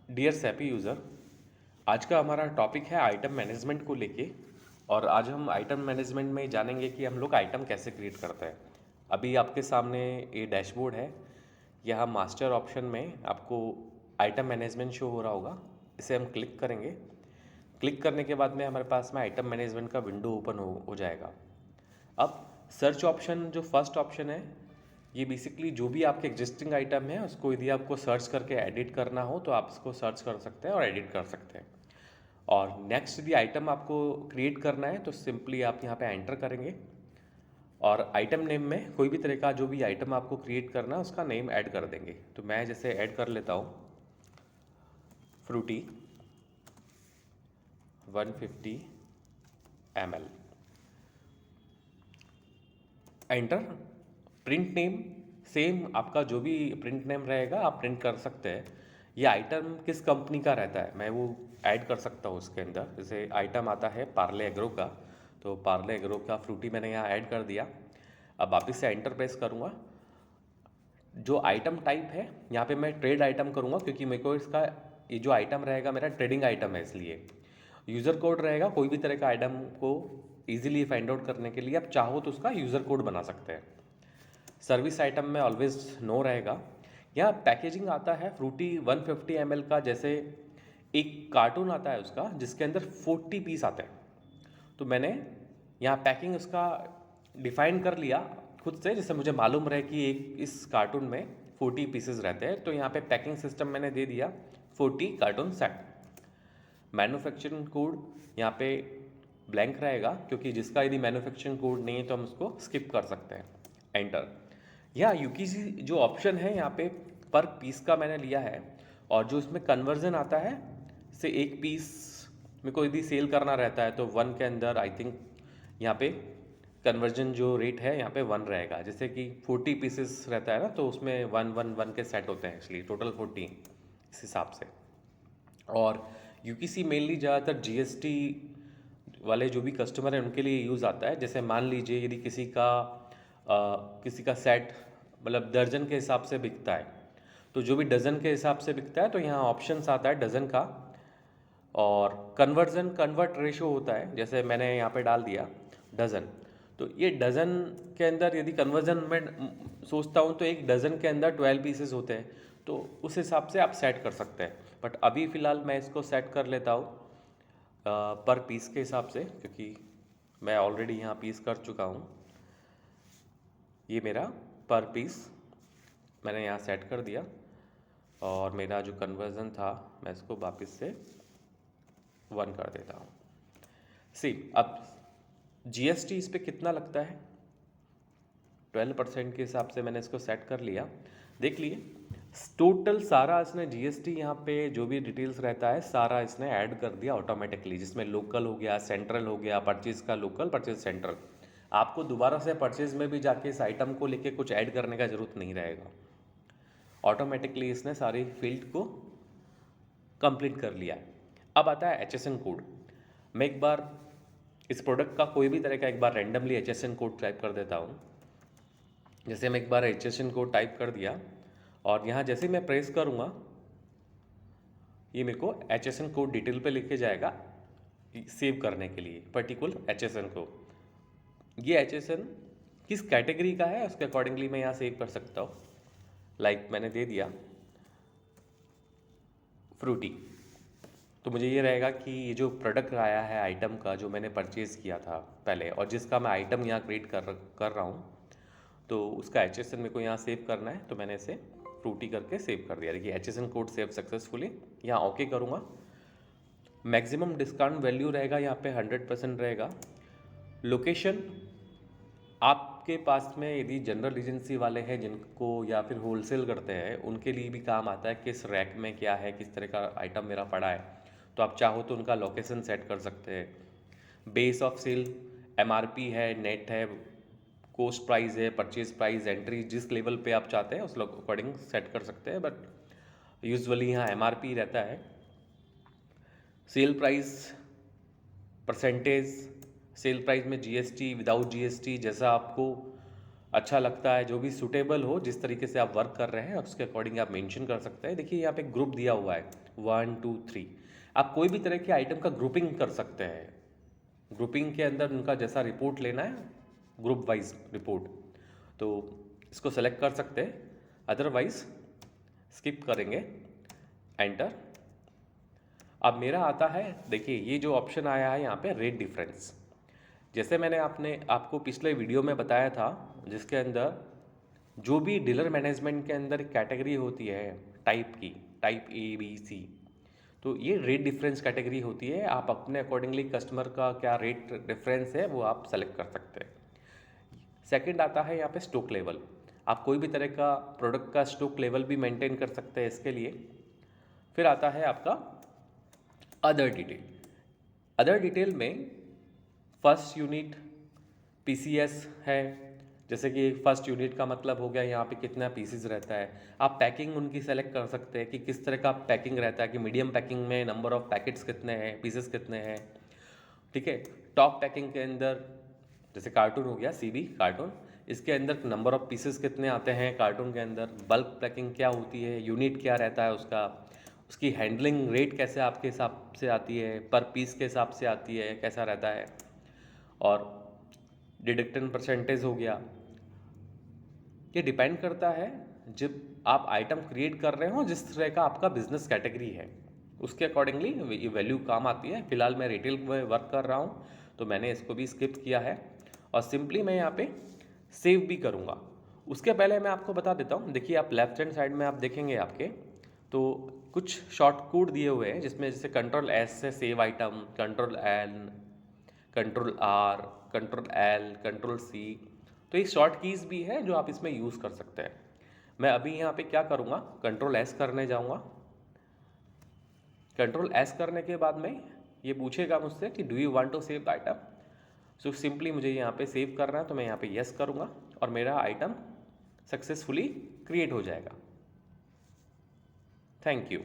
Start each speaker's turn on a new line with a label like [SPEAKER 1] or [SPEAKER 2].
[SPEAKER 1] Dear sappy user, आज का हमारा टॉपिक है आइटम मैनेजमेंट को लेके। और आज हम आइटम मैनेजमेंट में जानेंगे कि हम लोग आइटम कैसे क्रिएट करते हैं। अभी आपके सामने ये डैशबोर्ड है। यहाँ मास्टर ऑप्शन में आपको आइटम मैनेजमेंट शो हो रहा होगा। इसे हम क्लिक करेंगे। क्लिक करने के बाद में हमारे पास में आइटम मैनेजमेंट का विंडो ओपन हो जाएगा। अब सर्च ऑप्शन जो फर्स्ट ऑप्शन है, ये बेसिकली जो भी आपके एग्जिस्टिंग आइटम है उसको यदि आपको सर्च करके एडिट करना हो तो आप इसको सर्च कर सकते हैं और एडिट कर सकते हैं। और नेक्स्ट यदि आइटम आपको क्रिएट करना है तो सिंपली आप यहाँ पे एंटर करेंगे और आइटम नेम में कोई भी तरह का जो भी आइटम आपको क्रिएट करना है उसका नेम ऐड कर देंगे। तो मैं जैसे ऐड कर लेता हूँ Frooti 150 ml, enter. Print name same आपका जो भी प्रिंट नेम रहेगा आप प्रिंट कर सकते हैं। ये आइटम किस कंपनी का रहता है मैं वो ऐड कर सकता हूँ उसके अंदर। जैसे आइटम आता है पार्ले एग्रो का, तो पार्ले एग्रो का फ्रूटी मैंने यहाँ ऐड कर दिया। अब वापस से एंटर प्रेस करूँगा। जो आइटम टाइप है यहाँ पे मैं ट्रेड आइटम करूँगा क्योंकि मेरे को इसका ये जो आइटम रहेगा मेरा ट्रेडिंग आइटम है, इसलिए यूज़र कोड रहेगा। कोई भी तरह का आइटम को इजीली फाइंड आउट करने के लिए आप चाहो तो उसका यूज़र कोड बना सकते हैं। सर्विस आइटम में ऑलवेज नो रहेगा। यहाँ पैकेजिंग आता है फ्रूटी 150 ml का, जैसे एक कार्टून आता है उसका जिसके अंदर 40 पीस आते हैं। तो मैंने यहाँ पैकिंग उसका डिफाइन कर लिया खुद से, जैसे मुझे मालूम रहे कि एक इस कार्टून में 40 पीसेस रहते हैं। तो यहाँ पे पैकिंग सिस्टम मैंने दे दिया 40 कार्टून सेट। मैन्युफैक्चरिंग कोड यहाँ पे ब्लैंक रहेगा क्योंकि जिसका यदि मैन्युफैक्चरिंग कोड नहीं है तो हम उसको स्किप कर सकते हैं। एंटर। या यूकीसी जो ऑप्शन है यहाँ पे पर पीस का मैंने लिया है, और जो इसमें कन्वर्जन आता है से एक पीस मेरे को यदि सेल करना रहता है तो वन के अंदर आई थिंक यहाँ पे कन्वर्जन जो रेट है यहाँ पे वन रहेगा। जैसे कि 40 पीसेस रहता है ना तो उसमें वन वन वन के सेट होते हैं, एक्चुअली टोटल 40 इस हिसाब से। और यूकीसी मेनली ज़्यादातर जीएसटी वाले जो भी कस्टमर हैं उनके लिए यूज़ आता है। जैसे मान लीजिए यदि किसी का सेट मतलब दर्जन के हिसाब से बिकता है, तो जो भी डज़न के हिसाब से बिकता है तो यहाँ ऑप्शंस आता है डज़न का। और कन्वर्ट रेशो होता है, जैसे मैंने यहाँ पे डाल दिया डज़न। तो ये डज़न के अंदर यदि कन्वर्जन में सोचता हूँ तो एक डज़न के अंदर 12 पीसेस होते हैं, तो उस हिसाब से आप सेट कर सकते हैं। बट अभी फ़िलहाल मैं इसको सेट कर लेता हूँ पर पीस के हिसाब से, क्योंकि मैं ऑलरेडी यहाँ पीस कर चुका हूँ। ये मेरा पर पीस मैंने यहाँ सेट कर दिया और मेरा जो कन्वर्जन था मैं इसको वापस से 1 कर देता हूँ। सी अब जीएसटी इस पे कितना लगता है, 12% के हिसाब से मैंने इसको सेट कर लिया। देख लिए टोटल सारा इसने जीएसटी यहाँ पे जो भी डिटेल्स रहता है सारा इसने ऐड कर दिया ऑटोमेटिकली, जिसमें लोकल हो गया, सेंट्रल हो गया, परचेज का लोकल, परचेज सेंट्रल। आपको दोबारा से परचेज में भी जाके इस आइटम को लेके कुछ ऐड करने का ज़रूरत नहीं रहेगा। ऑटोमेटिकली इसने सारी फील्ड को कंप्लीट कर लिया। अब आता है एचएसएन कोड। मैं एक बार इस प्रोडक्ट का कोई भी तरह का एक बार रैंडमली एचएसएन कोड टाइप कर देता हूँ। जैसे मैं एक बार एचएसएन कोड टाइप कर दिया और यहाँ जैसे मैं प्रेस करूँगा ये मेरे को एचएसएन कोड डिटेल पे लेके जाएगा सेव करने के लिए पर्टिकुलर एचएसएन को। ये एचएसएन किस कैटेगरी का है उसके अकॉर्डिंगली मैं यहाँ सेव कर सकता हूँ। लाइक मैंने दे दिया फ्रूटी, तो मुझे ये रहेगा कि ये जो प्रोडक्ट आया है आइटम का जो मैंने परचेज़ किया था पहले और जिसका मैं आइटम यहाँ क्रिएट कर रहा हूँ, तो उसका एचएसएन मेरे को यहाँ सेव करना है। तो मैंने इसे फ्रूटी करके सेव कर दिया। देखिए एचएसएन कोड सेव सक्सेसफुली। यहाँ ओके करूँगा। मैक्सिमम डिस्काउंट वैल्यू रहेगा यहाँ पे 100% रहेगा। लोकेशन आपके पास में यदि जनरल एजेंसी वाले हैं जिनको या फिर होलसेल करते हैं उनके लिए भी काम आता है किस रैक में क्या है, किस तरह का आइटम मेरा पड़ा है, तो आप चाहो तो उनका लोकेशन सेट कर सकते हैं। बेस ऑफ सेल एमआरपी है, नेट है, कोस्ट प्राइस है, परचेज प्राइस, एंट्री, जिस लेवल पे आप चाहते हैं उस अकॉर्डिंग सेट कर सकते हैं। बट यूजुअली यहाँ एमआरपी रहता है। Sale price percentage, sale price में जीएसटी, विदाउट जीएसटी, जैसा आपको अच्छा लगता है, जो भी सूटेबल हो, जिस तरीके से आप वर्क कर रहे हैं उसके अकॉर्डिंग आप मेंशन कर सकते हैं। देखिए यहाँ पे ग्रुप दिया हुआ है 1 2 3। आप कोई भी तरह के आइटम का ग्रुपिंग कर सकते हैं। ग्रुपिंग के अंदर उनका जैसा रिपोर्ट लेना है, ग्रुप वाइज रिपोर्ट, तो इसको सेलेक्ट कर सकते हैं, अदरवाइज स्किप करेंगे, एंटर। अब मेरा आता है, देखिए ये जो ऑप्शन आया है यहाँ पे रेट डिफरेंस। जैसे मैंने आपको पिछले वीडियो में बताया था, जिसके अंदर जो भी डीलर मैनेजमेंट के अंदर कैटेगरी होती है टाइप की, टाइप ए बी सी, तो ये रेट डिफरेंस कैटेगरी होती है। आप अपने अकॉर्डिंगली कस्टमर का क्या रेट डिफरेंस है वो आप सेलेक्ट कर सकते हैं। सेकंड आता है यहाँ पे स्टॉक लेवल। आप कोई भी तरह का प्रोडक्ट का स्टॉक लेवल भी मेंटेन कर सकते हैं इसके लिए। फिर आता है आपका अदर डिटेल। अदर डिटेल में फर्स्ट यूनिट पीसीएस है, जैसे कि फर्स्ट यूनिट का मतलब हो गया यहाँ पे कितना पीसीस रहता है। आप पैकिंग उनकी सेलेक्ट कर सकते हैं कि किस तरह का पैकिंग रहता है, कि मीडियम पैकिंग में नंबर ऑफ पैकेट्स कितने हैं, पीसेस कितने हैं, ठीक है। टॉप पैकिंग के अंदर जैसे कार्टून हो गया, सीबी कार्टून, इसके अंदर नंबर ऑफ पीसेस कितने आते हैं कार्टून के अंदर। बल्क पैकिंग क्या होती है, यूनिट क्या रहता है उसका, उसकी हैंडलिंग रेट कैसे आपके हिसाब से आती है, पर पीस के हिसाब से आती है, कैसा रहता है। और डिडक्शन परसेंटेज हो गया। ये डिपेंड करता है जब आप आइटम क्रिएट कर रहे हो, जिस तरह का आपका बिजनेस कैटेगरी है उसके अकॉर्डिंगली ये वैल्यू काम आती है। फिलहाल मैं रिटेल में वर्क कर रहा हूँ तो मैंने इसको भी स्किप किया है, और सिंपली मैं यहाँ पे सेव भी करूँगा। उसके पहले मैं आपको बता देता हूँ, देखिए आप लेफ्ट हैंड साइड में आप देखेंगे आपके तो कुछ शॉर्ट कोड दिए हुए हैं, जिसमें जैसे कंट्रोल एस से save item, control N, control R, control L, control C. तो ये शॉर्ट कीज़ भी है जो आप इसमें यूज़ कर सकते हैं। मैं अभी यहाँ पे क्या करूँगा, कंट्रोल एस करने जाऊँगा। कंट्रोल एस करने के बाद में ये पूछेगा मुझसे कि do you want to save the item. So simply मुझे यहाँ पे सेव करना है, तो मैं यहाँ पे यस करूँगा और मेरा आइटम सक्सेसफुली क्रिएट हो जाएगा। Thank you.